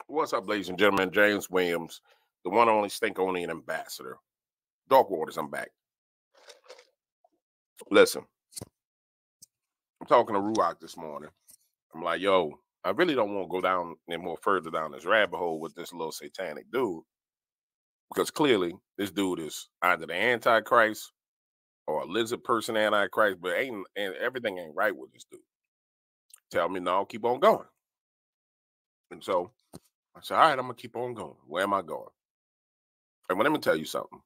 What's up, ladies and gentlemen? James Williams, the one only stink only an ambassador. Dark Waters, I'm back. Listen, I'm talking to Ruach this morning. I'm like, yo, I really don't want to go down any more further down this rabbit hole with this little satanic dude. Because clearly this dude is either the Antichrist or a lizard person Antichrist, but everything ain't right with this dude. Tell me no, keep on going. And so I said, all right, I'm gonna keep on going. Where am I going? And let me tell you something.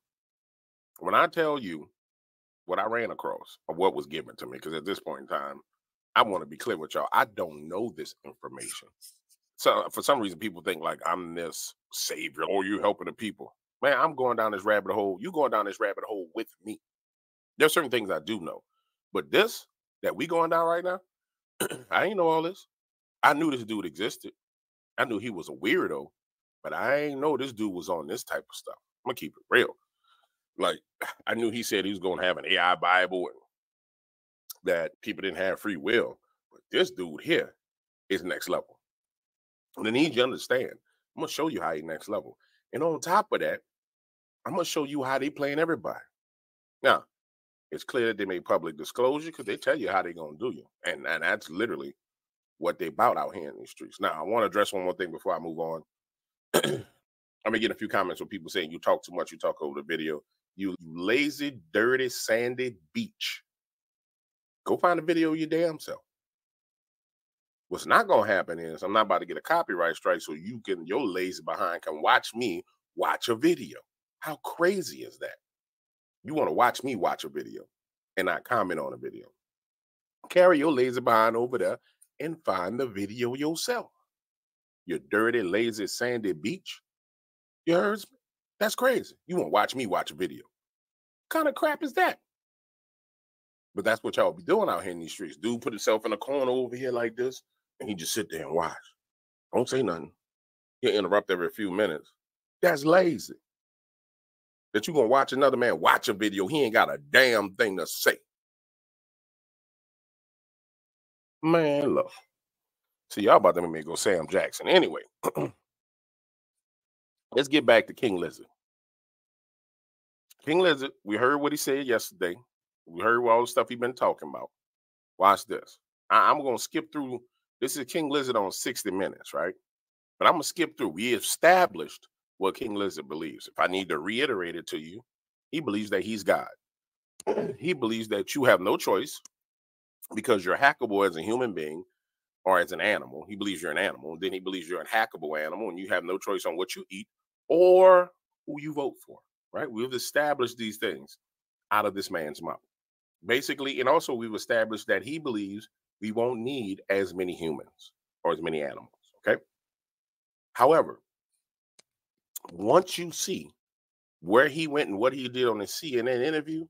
When I tell you what I ran across or what was given to me, because at this point in time, I want to be clear with y'all. I don't know this information. So for some reason, people think like I'm this savior or you helping the people. Man, I'm going down this rabbit hole. You going down this rabbit hole with me. There's certain things I do know. But this that we going down right now, I ain't know all this. I knew this dude existed. I knew he was a weirdo, but I ain't know this dude was on this type of stuff. I'm gonna keep it real. Like, I knew he said he was going to have an AI Bible and that people didn't have free will. But this dude here is next level. And I need you to understand, I'm going to show you how he's next level. And on top of that, I'm going to show you how they playing everybody. Now, it's clear that they made public disclosure because they tell you how they're going to do you. And that's literally what they about out here in these streets. Now, I want to address one more thing before I move on. I'm getting a few comments from people saying you talk too much, you talk over the video. You lazy, dirty, sandy beach. Go find a video of your damn self. What's not going to happen is I'm not about to get a copyright strike so your lazy behind can watch me watch a video. How crazy is that? You want to watch me watch a video and not comment on a video. Carry your lazy behind over there and find the video yourself. You dirty, lazy, sandy beach. You heard me? That's crazy. You want to watch me watch a video. What kind of crap is that? But that's what y'all be doing out here in these streets. Dude put himself in a corner over here like this, and he just sit there and watch. Don't say nothing. He'll interrupt every few minutes. That's lazy. That you gonna watch another man watch a video, he ain't got a damn thing to say. Man, look. See, y'all about to make me go Sam Jackson. Anyway, let's get back to King Lizard. King Lizard, we heard what he said yesterday. We heard all the stuff he's been talking about. Watch this. I'm going to skip through. This is King Lizard on 60 Minutes, right? But I'm going to skip through. We established what King Lizard believes. If I need to reiterate it to you, he believes that he's God. He believes that you have no choice because you're hackable as a human being or as an animal. He believes you're an animal. Then he believes you're a hackable animal and you have no choice on what you eat or who you vote for, right? We've established these things out of this man's mouth. Basically, and also we've established that he believes we won't need as many humans or as many animals, okay? However, once you see where he went and what he did on the CNN interview,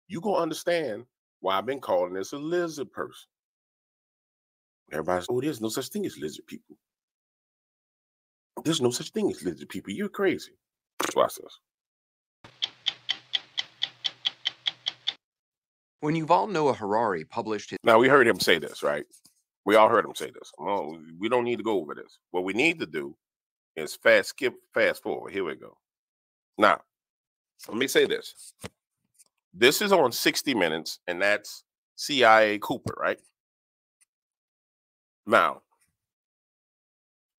you're going to understand why I've been calling this a lizard person. Everybody's, oh, there's no such thing as lizard people. There's no such thing as lizard people. You're crazy. Watch this. When Yuval Noah Harari published his... Now, we heard him say this, right? We all heard him say this. Well, we don't need to go over this. What we need to do is fast forward. Here we go. Now, let me say this. This is on 60 Minutes, and that's CIA Cooper, right? Now,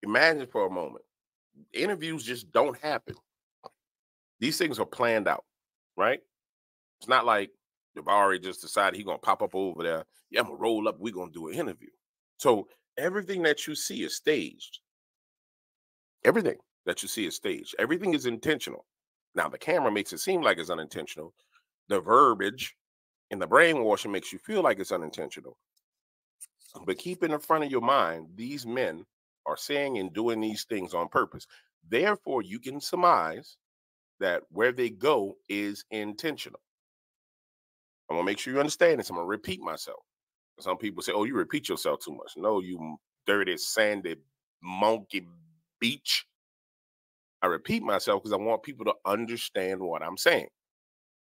imagine for a moment. Interviews just don't happen. These things are planned out, right? It's not like Jabari just decided he's going to pop up over there. Yeah, I'm going to roll up. We're going to do an interview. So everything that you see is staged. Everything that you see is staged. Everything is intentional. Now, the camera makes it seem like it's unintentional. The verbiage and the brainwashing makes you feel like it's unintentional. But keep it in front of your mind, these men are saying and doing these things on purpose. Therefore, you can surmise that where they go is intentional. I'm going to make sure you understand this. I'm going to repeat myself. Some people say, oh, you repeat yourself too much. No, you dirty, sandy, monkey beach. I repeat myself because I want people to understand what I'm saying.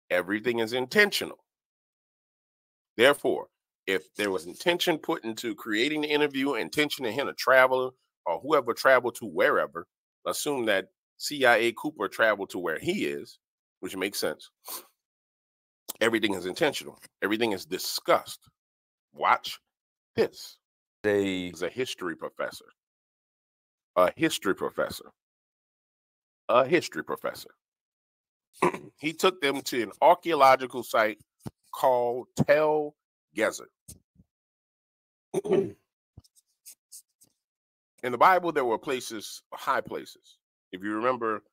Everything is intentional. Therefore, if there was intention put into creating the interview, intention in him to travel or whoever traveled to wherever, assume that CIA Cooper traveled to where he is, which makes sense. Everything is intentional. Everything is discussed. Watch this. He's a history professor. A history professor. A history professor. He took them to an archaeological site called Tel Gezer. In the Bible, there were places, high places. If you remember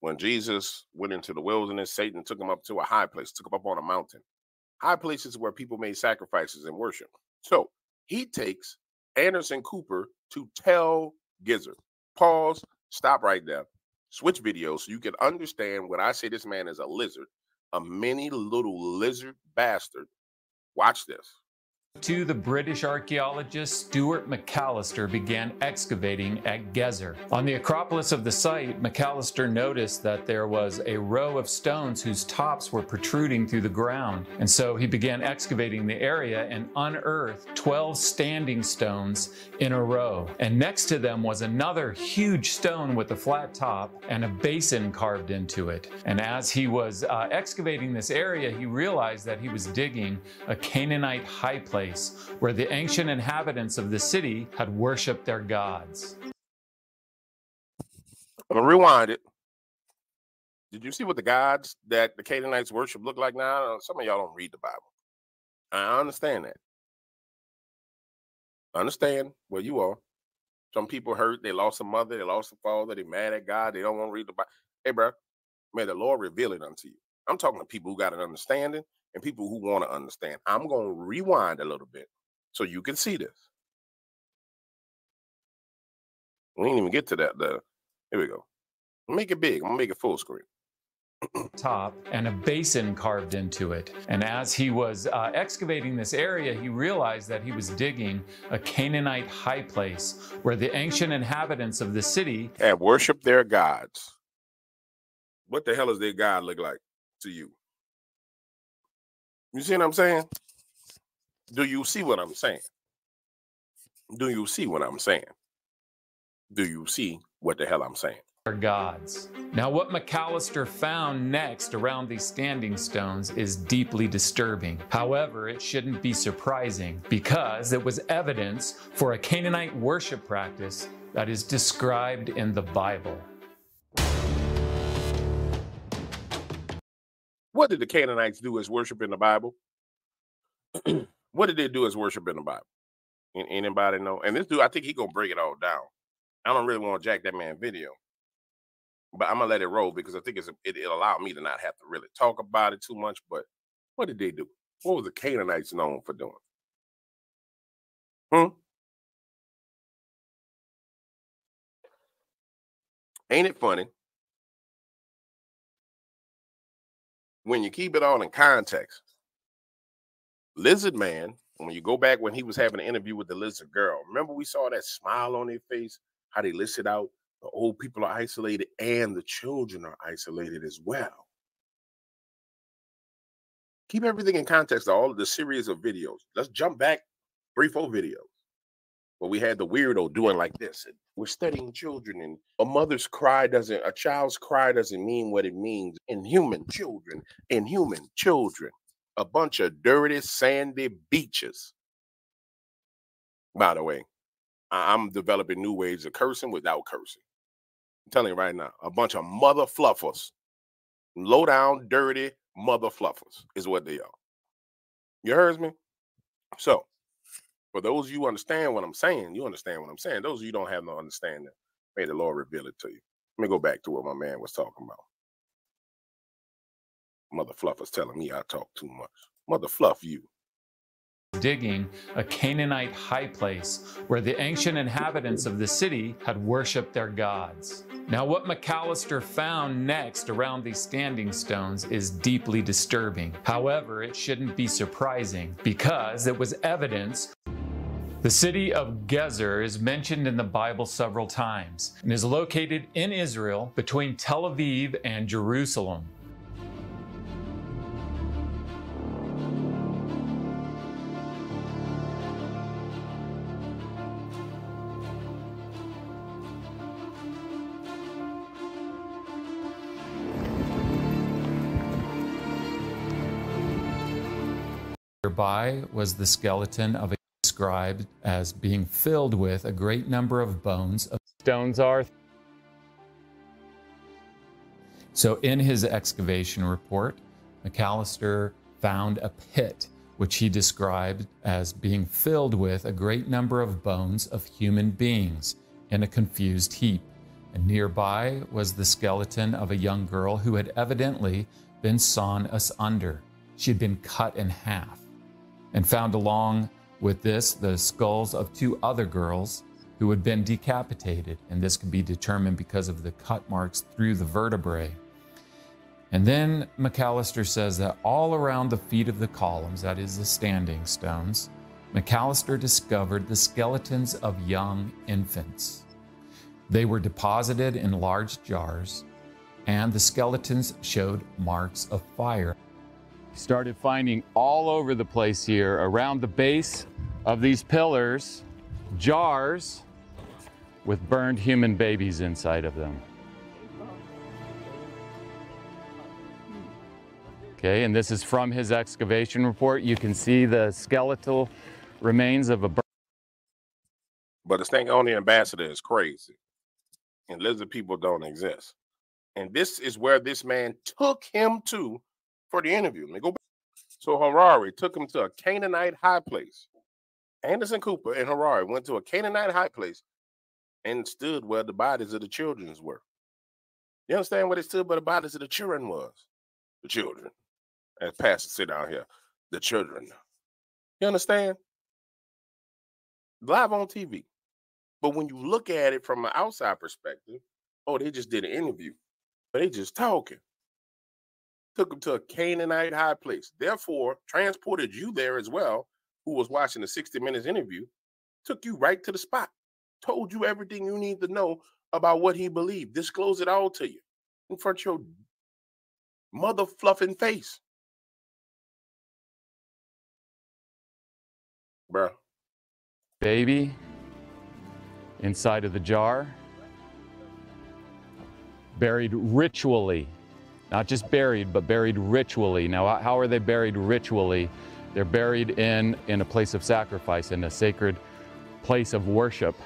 when Jesus went into the wilderness, Satan took him up to a high place, took him up on a mountain. High places where people made sacrifices and worship. So he takes Anderson Cooper to Tel Gezer. Pause, stop right there. Switch videos so you can understand when I say this man is a lizard, a mini little lizard bastard. Watch this. The British archaeologist Stuart McAllister began excavating at Gezer. On the Acropolis of the site, McAllister noticed that there was a row of stones whose tops were protruding through the ground. And so he began excavating the area and unearthed 12 standing stones in a row. And next to them was another huge stone with a flat top and a basin carved into it. And as he was excavating this area, he realized that he was digging a Canaanite high place where the ancient inhabitants of the city had worshipped their gods. I'm gonna rewind it. Did you see what the gods that the Canaanites worship look like now? Some of y'all don't read the Bible. I understand that. I understand where you are. Some people hurt. They lost a mother. They lost a father. They're mad at God. They don't want to read the Bible. Hey, bro, may the Lord reveal it unto you. I'm talking to people who got an understanding and people who want to understand. I'm going to rewind a little bit so you can see this. We didn't even get to that. Here we go. Make it big. I'm going to make it full screen. Top and a basin carved into it. And as he was excavating this area, he realized that he was digging a Canaanite high place where the ancient inhabitants of the city had worshiped their gods. What the hell does their God look like to you? You see what I'm saying? Do you see what I'm saying? Do you see what I'm saying? Do you see what the hell I'm saying? Gods. Now, what McAllister found next around these standing stones is deeply disturbing. However, it shouldn't be surprising because it was evidence for a Canaanite worship practice that is described in the Bible. What did the Canaanites do as worship in the Bible? What did they do as worship in the Bible? Anybody know? And this dude, I think he gonna break it all down. I don't really want to jack that man video, but I'm gonna let it roll because I think it'll allow me to not have to really talk about it too much. But what did they do? What was the Canaanites known for doing? Ain't it funny? When you keep it all in context, Lizard Man, when you go back when he was having an interview with the lizard girl, remember we saw that smile on their face, how they listed out the old people are isolated and the children are isolated as well. Keep everything in context, all of the series of videos. Let's jump back 3-4 videos where we had the weirdo doing like this. And we're studying children, and a child's cry doesn't mean what it means in human children, a bunch of dirty, sandy beaches. By the way, I'm developing new ways of cursing without cursing. I'm telling you right now, a bunch of mother fluffers, low down, dirty mother fluffers is what they are. You heard me? So, for those of you who understand what I'm saying, you understand what I'm saying. Those of you who don't have no understanding, may the Lord reveal it to you. Let me go back to what my man was talking about. Mother fluffers telling me I talk too much. Mother fluff you. Digging a Canaanite high place where the ancient inhabitants of the city had worshipped their gods. Now, what McAllister found next around these standing stones is deeply disturbing. However, it shouldn't be surprising because it was evidence. The city of Gezer is mentioned in the Bible several times and is located in Israel between Tel Aviv and Jerusalem. Nearby was the skeleton of a described as being filled with a great number of bones of stones are. So in his excavation report, McAllister found a pit which he described as being filled with a great number of bones of human beings in a confused heap. And nearby was the skeleton of a young girl who had evidently been sawn asunder. She had been cut in half. And found along with this the skulls of two other girls who had been decapitated. And this could be determined because of the cut marks through the vertebrae. And then McAllister says that all around the feet of the columns, that is the standing stones, McAllister discovered the skeletons of young infants. They were deposited in large jars, and the skeletons showed marks of fire. He started finding all over the place here, around the base of these pillars, jars with burned human babies inside of them. Okay, and this is from his excavation report. You can see the skeletal remains of a bird. But the Stankonia ambassador is crazy. And lizard people don't exist. And this is where this man took him to for the interview. Let me go back. So Harari took him to a Canaanite high place. Anderson Cooper and Harari went to a Canaanite high place and stood where the bodies of the children were. You understand where they stood where the bodies of the children was? The children. As Pastor sit down here. The children. You understand? Live on TV. But when you look at it from an outside perspective, oh, they just did an interview. But they just talking. Took them to a Canaanite high place. Therefore, transported you there as well, who was watching the 60 Minutes interview, took you right to the spot. Told you everything you need to know about what he believed. Disclosed it all to you in front of your mother fluffing face. Bruh. Baby inside of the jar, buried ritually. Not just buried, but buried ritually. Now, how are they buried ritually? They're buried in a place of sacrifice, in a sacred place of worship.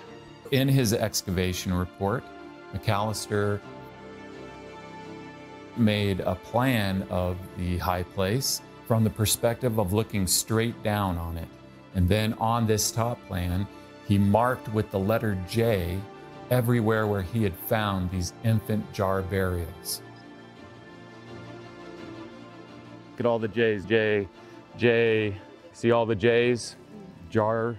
In his excavation report, McAllister made a plan of the high place from the perspective of looking straight down on it. And then on this top plan, he marked with the letter J everywhere where he had found these infant jar burials. Look at all the J's, J, see all the J's? Jar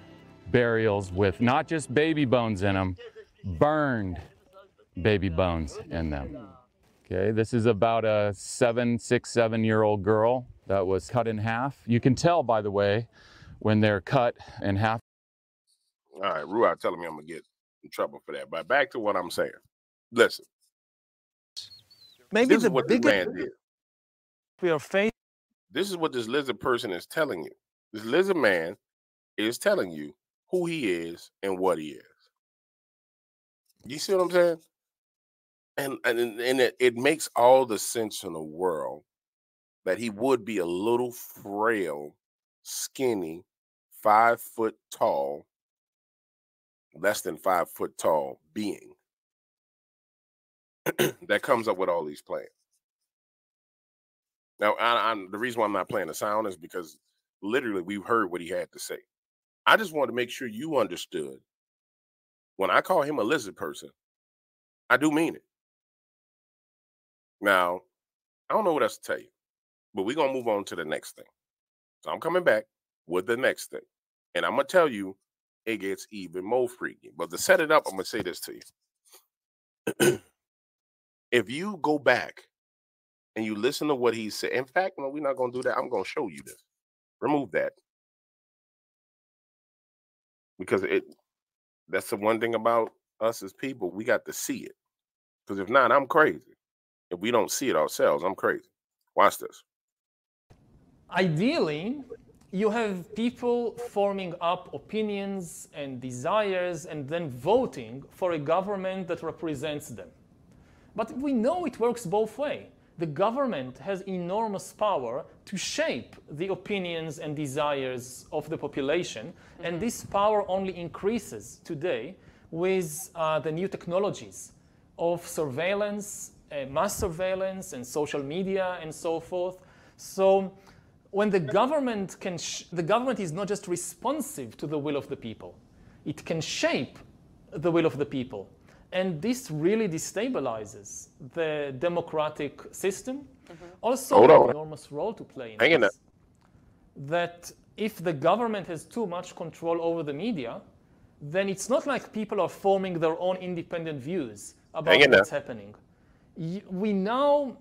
burials with not just baby bones in them, burned baby bones in them. Okay, this is about a 6, 7-year-old girl that was cut in half. You can tell, by the way, when they're cut in half. All right, Ruai telling me I'm going to get in trouble for that. But back to what I'm saying. Listen. Maybe this is what this man did. We are facing. This is what this lizard person is telling you. This lizard man is telling you who he is and what he is. You see what I'm saying? And it makes all the sense in the world that he would be a little frail, skinny, 5 foot tall, less than 5 foot tall being that comes up with all these plans. Now, the reason why I'm not playing the sound is because literally we've heard what he had to say. I just wanted to make sure you understood when I call him a lizard person, I do mean it. Now, I don't know what else to tell you, but we're going to move on to the next thing. So I'm coming back with the next thing. And I'm going to tell you, it gets even more freaky. But to set it up, I'm going to say this to you. If you go back and you listen to what he said, in fact, no, we're not going to do that. I'm going to show you this. Remove that. Because that's the one thing about us as people, we got to see it. Because if not, I'm crazy. If we don't see it ourselves, I'm crazy. Watch this. Ideally, you have people forming up opinions and desires and then voting for a government that represents them. But we know it works both ways. the government has enormous power to shape the opinions and desires of the population. And this power only increases today with the new technologies of surveillance, mass surveillance, and social media, and so forth. So when the government the government is not just responsive to the will of the people, it can shape the will of the people. And this really destabilizes the democratic system. Also, an enormous role to play in this. That if the government has too much control over the media, then it's not like people are forming their own independent views about what's happening. We now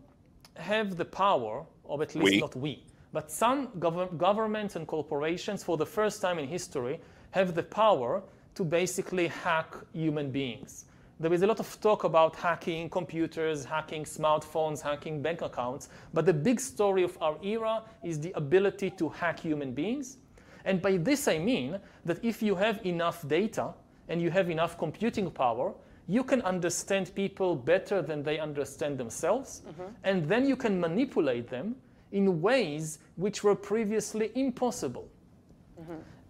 have the power, or at least not we, but some governments and corporations for the first time in history have the power to basically hack human beings. There is a lot of talk about hacking computers, hacking smartphones, hacking bank accounts, but the big story of our era is the ability to hack human beings. And by this I mean that if you have enough data and you have enough computing power, you can understand people better than they understand themselves, and then you can manipulate them in ways which were previously impossible.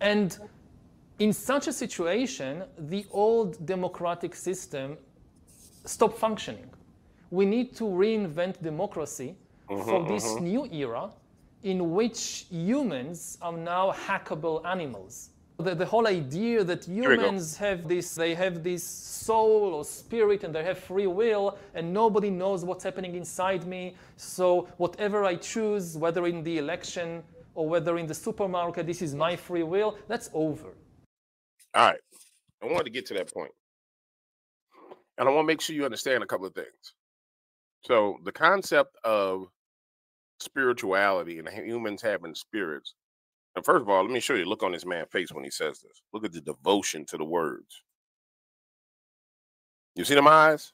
And in such a situation, the old democratic system stopped functioning. We need to reinvent democracy for this new era in which humans are now hackable animals. The whole idea that humans have this soul or spirit and they have free will and nobody knows what's happening inside me, so whatever I choose, whether in the election or whether in the supermarket, this is my free will, that's over. All right. I wanted to get to that point. And I want to make sure you understand a couple of things. So the concept of spirituality and humans having spirits. And first of all, let me show you, look on this man's face when he says this. Look at the devotion to the words. You see them eyes?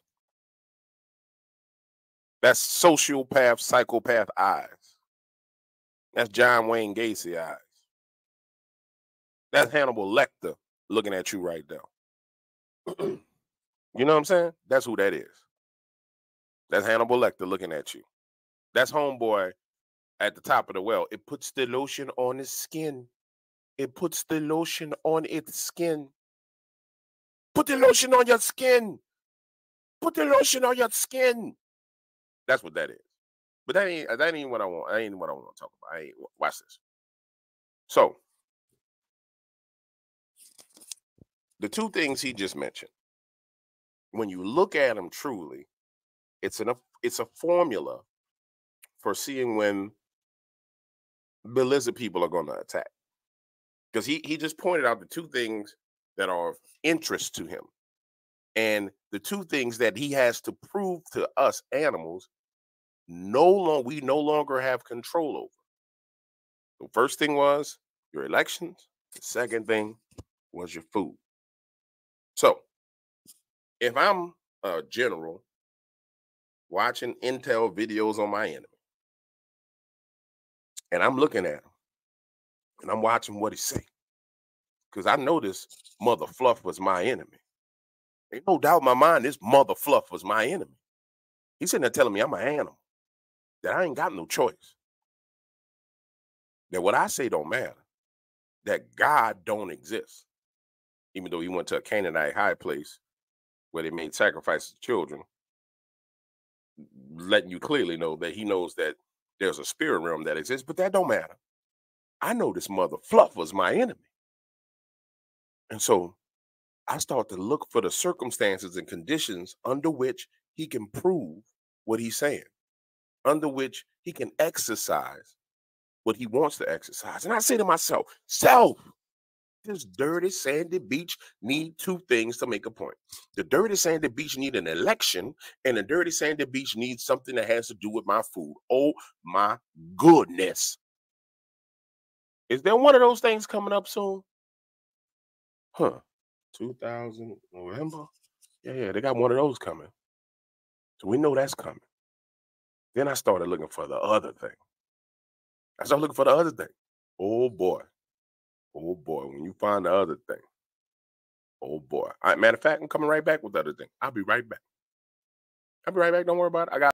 That's sociopath, psychopath eyes. That's John Wayne Gacy eyes. That's Hannibal Lecter looking at you right now. You know what I'm saying? That's who that is. That's Hannibal Lecter looking at you. That's homeboy at the top of the well. It puts the lotion on his skin. It puts the lotion on its skin. Put the lotion on your skin. Put the lotion on your skin. That's what that is. But that ain't what I want. That ain't what I want to talk about. Watch this. So the two things he just mentioned, when you look at them truly, it's a formula for seeing when the lizard people are going to attack. Because he just pointed out the two things that are of interest to him. And the two things that he has to prove to us animals, we no longer have control over. The first thing was your elections. The second thing was your food. So if I'm a general watching intel videos on my enemy, and I'm looking at him, and I'm watching what he say, because I know this mother fluff was my enemy. Ain't no doubt in my mind this mother fluff was my enemy. He's sitting there telling me I'm an animal, that I ain't got no choice, that what I say don't matter, that God don't exist, even though he went to a Canaanite high place where they made sacrifices to children, letting you clearly know that he knows that there's a spirit realm that exists, but that don't matter. I know this mother fluff was my enemy. And so I start to look for the circumstances and conditions under which he can prove what he's saying, under which he can exercise what he wants to exercise. And I say to myself, this dirty sandy beach need two things to make a point. The dirty sandy beach need an election, and the dirty sandy beach needs something that has to do with my food. Oh my goodness. Is there one of those things coming up soon? 2000 November? Yeah, they got one of those coming. So we know that's coming. Then I started looking for the other thing. Oh boy, when you find the other thing. Oh boy. All right, matter of fact, I'm coming right back with the other thing. I'll be right back. Don't worry about it. I got